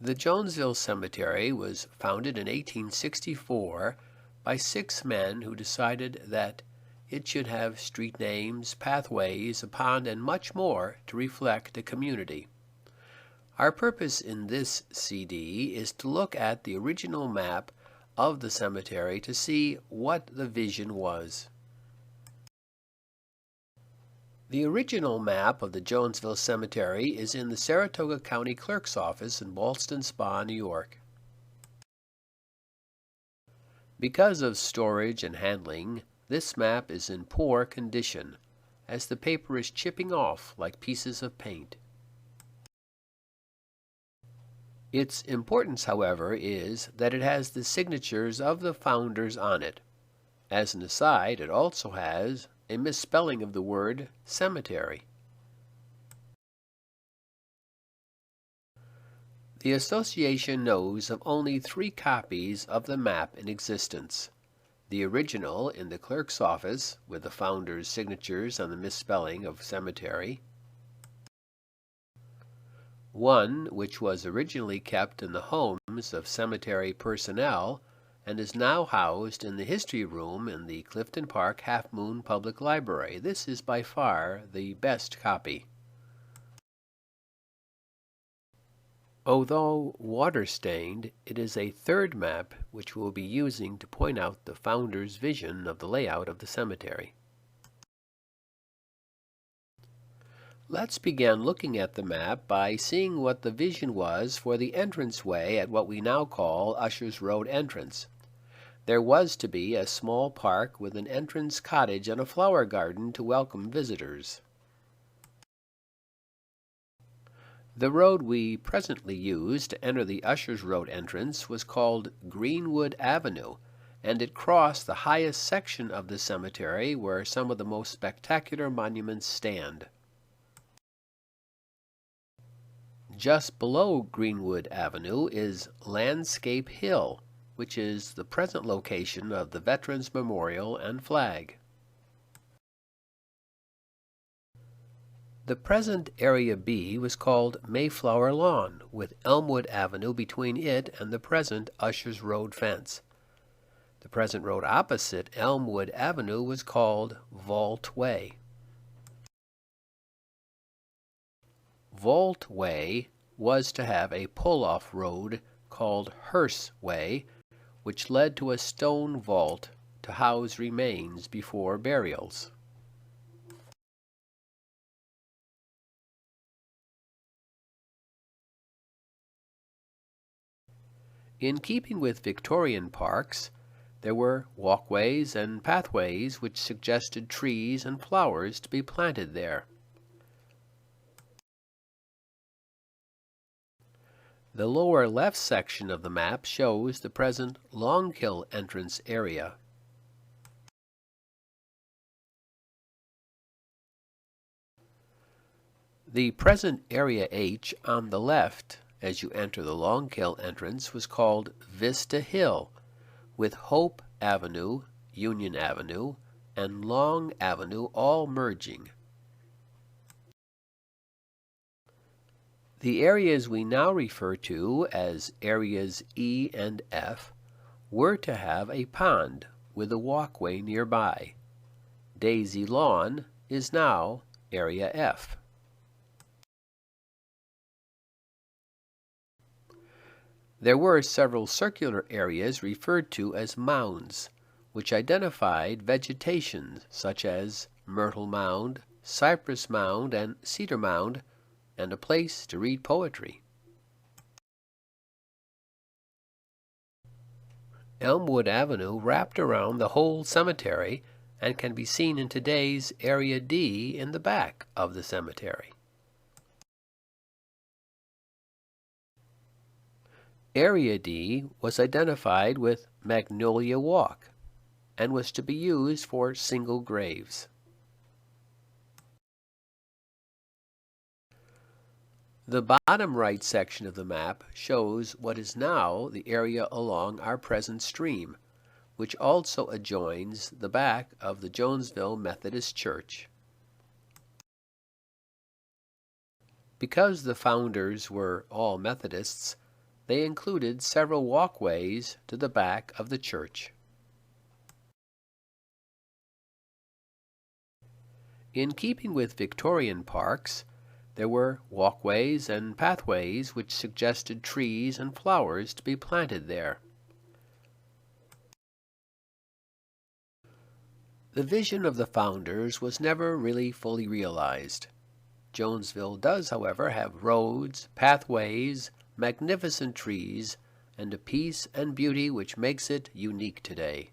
The Jonesville Cemetery was founded in 1864 by 6 men who decided that it should have street names, pathways, a pond, and much more to reflect the community. Our purpose in this CD is to look at the original map of the cemetery to see what the vision was. The original map of the Jonesville Cemetery is in the Saratoga County Clerk's office in Ballston Spa, New York. Because of storage and handling, this map is in poor condition, as the paper is chipping off like pieces of paint. Its importance, however, is that it has the signatures of the founders on it. As an aside, it also has a misspelling of the word cemetery. The association knows of only 3 copies of the map in existence. The original in the clerk's office, with the founders' signatures on the misspelling of cemetery. One which was originally kept in the homes of cemetery personnel and is now housed in the history room in the Clifton Park Half Moon Public Library. This is by far the best copy. Although water-stained, it is a 3rd map which we'll be using to point out the founder's vision of the layout of the cemetery. Let's begin looking at the map by seeing what the vision was for the entranceway at what we now call Usher's Road entrance. There was to be a small park with an entrance cottage and a flower garden to welcome visitors. The road we presently use to enter the Usher's Road entrance was called Greenwood Avenue, and it crossed the highest section of the cemetery where some of the most spectacular monuments stand. Just below Greenwood Avenue is Landscape Hill, which is the present location of the Veterans Memorial and flag. The present Area B was called Mayflower Lawn, with Elmwood Avenue between it and the present Usher's Road fence. The present road opposite Elmwood Avenue was called Vault Way. Vault Way was to have a pull-off road called Hearse Way, which led to a stone vault to house remains before burials. In keeping with Victorian parks, there were walkways and pathways which suggested trees and flowers to be planted there. The lower left section of the map shows the present Longkill entrance area. The present Area H on the left as you enter the Longkill entrance was called Vista Hill, with Hope Avenue, Union Avenue, and Long Avenue all merging. The areas we now refer to as Areas E and F were to have a pond with a walkway nearby. Daisy Lawn is now Area F. There were several circular areas referred to as mounds, which identified vegetation such as Myrtle Mound, Cypress Mound, and Cedar Mound, and a place to read poetry. Elmwood Avenue wrapped around the whole cemetery and can be seen in today's Area D in the back of the cemetery. Area D was identified with Magnolia Walk and was to be used for single graves. The bottom right section of the map shows what is now the area along our present stream, which also adjoins the back of the Jonesville Methodist Church. Because the founders were all Methodists, they included several walkways to the back of the church. In keeping with Victorian parks, there were walkways and pathways which suggested trees and flowers to be planted there. The vision of the founders was never really fully realized. Jonesville does, however, have roads, pathways, magnificent trees, and a peace and beauty which makes it unique today.